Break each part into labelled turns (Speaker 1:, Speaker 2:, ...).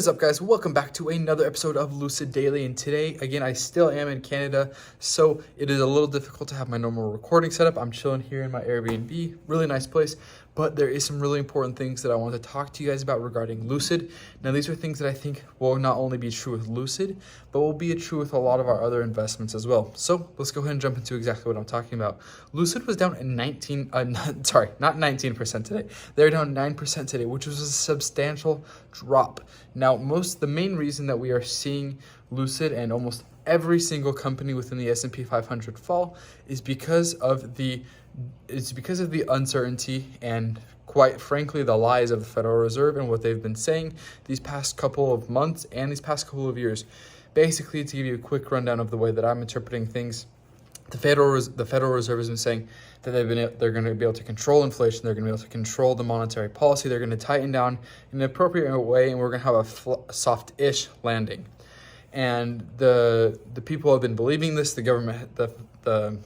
Speaker 1: What's up, guys? Welcome back to another episode of Lucid Daily, and today again I still am in Canada, so it is a little difficult to have my normal recording setup. I'm chilling here in my Airbnb, really nice place, but there is some really important things that I want to talk to you guys about regarding Lucid. Now, these are things that I think will not only be true with Lucid, but will be true with a lot of our other investments as well. So let's go ahead and jump into exactly what I'm talking about. Lucid was down not 19% today. They're down 9% today, which was a substantial drop. Now, the main reason that we are seeing Lucid and almost every single company within the S&P 500 fall is because of the uncertainty and, quite frankly, the lies of the Federal Reserve and what they've been saying these past couple of months and these past couple of years. Basically, to give you a quick rundown of the way that I'm interpreting things, the Federal Reserve has been saying that they're going to be able to control inflation, they're going to be able to control the monetary policy, they're going to tighten down in an appropriate way, and we're going to have a soft-ish landing. And the people have been believing this. The government, the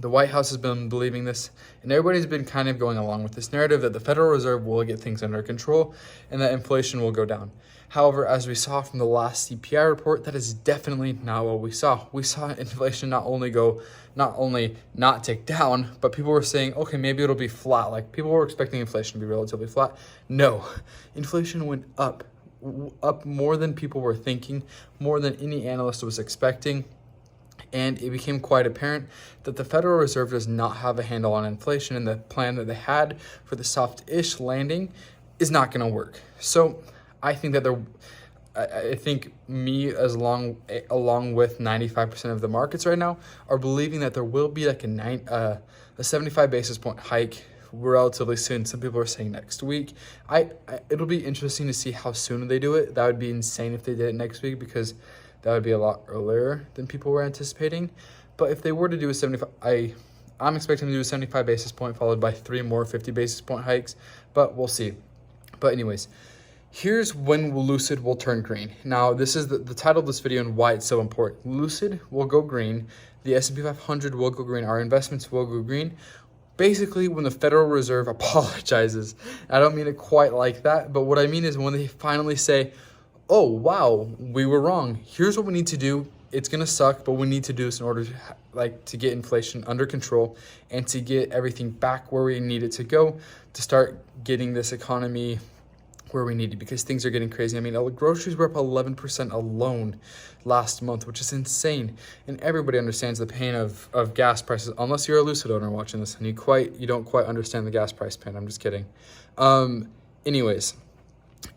Speaker 1: White House has been believing this, and everybody's been kind of going along with this narrative that the Federal Reserve will get things under control and that inflation will go down. However, as we saw from the last CPI report, that is definitely not what we saw. We saw inflation not only not tick down, but people were saying, okay, maybe it'll be flat. Like, people were expecting inflation to be relatively flat. No, inflation went up more than people were thinking, more than any analyst was expecting. And it became quite apparent that the Federal Reserve does not have a handle on inflation, and the plan that they had for the soft-ish landing is not going to work. So I think that along with 95% of the markets right now, are believing that there will be like a 75 basis point hike relatively soon. Some people are saying next week. It'll be interesting to see how soon they do it. That would be insane if they did it next week, because that would be a lot earlier than people were anticipating. But if they were to do a 75, I'm expecting to do a 75 basis point followed by 3 more 50 basis point hikes, but we'll see. But anyways, here's when Lucid will turn green. Now, this is the title of this video and why it's so important. Lucid will go green. The S&P 500 will go green. Our investments will go green. Basically, when the Federal Reserve apologizes. I don't mean it quite like that, but what I mean is when they finally say, oh, wow, we were wrong. Here's what we need to do. It's going to suck, but we need to do this in order to get inflation under control and to get everything back where we need it to go, to start getting this economy where we need it, because things are getting crazy. I mean, groceries were up 11% alone last month, which is insane. And everybody understands the pain of gas prices, unless you're a Lucid owner watching this and you don't quite understand the gas price pain. I'm just kidding. Anyways,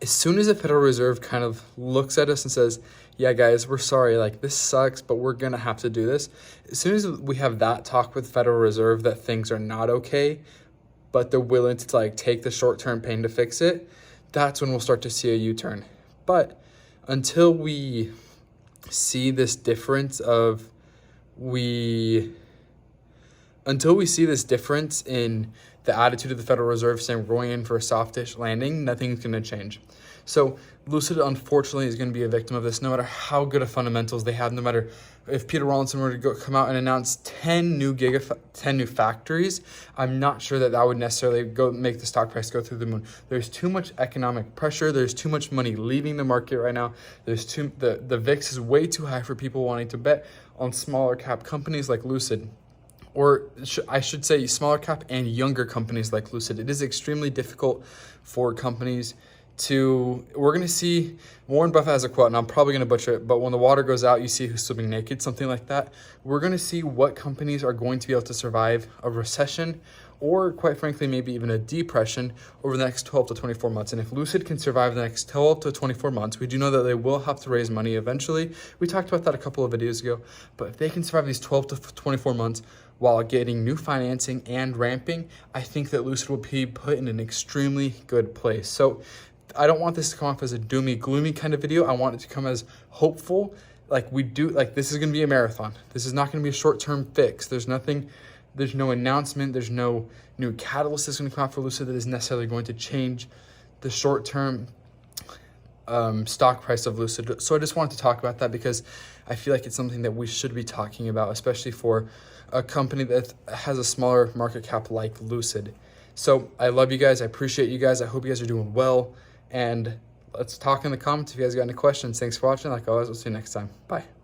Speaker 1: as soon as the Federal Reserve kind of looks at us and says, yeah, guys, we're sorry, like, this sucks, but we're going to have to do this. As soon as we have that talk with the Federal Reserve that things are not okay, but they're willing to like take the short-term pain to fix it, that's when we'll start to see a U-turn. But until we see this difference in the attitude of the Federal Reserve saying we're going in for a softish landing, nothing's going to change. So Lucid, unfortunately, is going to be a victim of this, no matter how good of fundamentals they have, no matter if Peter Rawlinson were to come out and announce 10 new factories. I'm not sure that would necessarily make the stock price go through the moon. There's too much economic pressure. There's too much money leaving the market right now. The VIX is way too high for people wanting to bet on smaller cap companies like Lucid. Or I should say smaller cap and younger companies like Lucid. It is extremely difficult for companies we're going to see, Warren Buffett has a quote, and I'm probably going to butcher it, but when the water goes out, you see who's swimming naked, something like that. We're going to see what companies are going to be able to survive a recession, or quite frankly, maybe even a depression over the next 12 to 24 months. And if Lucid can survive the next 12 to 24 months, we do know that they will have to raise money eventually. We talked about that a couple of videos ago, but if they can survive these 12 to 24 months while getting new financing and ramping, I think that Lucid will be put in an extremely good place. So I don't want this to come off as a doomy, gloomy kind of video. I want it to come as hopeful. Like this is going to be a marathon. This is not going to be a short-term fix. There's no announcement. There's no new catalyst that's going to come out for Lucid that is necessarily going to change the short-term stock price of Lucid. So I just wanted to talk about that because I feel like it's something that we should be talking about, especially for a company that has a smaller market cap like Lucid. So I love you guys. I appreciate you guys. I hope you guys are doing well. And let's talk in the comments if you guys got any questions. Thanks for watching. Like always, we'll see you next time. Bye.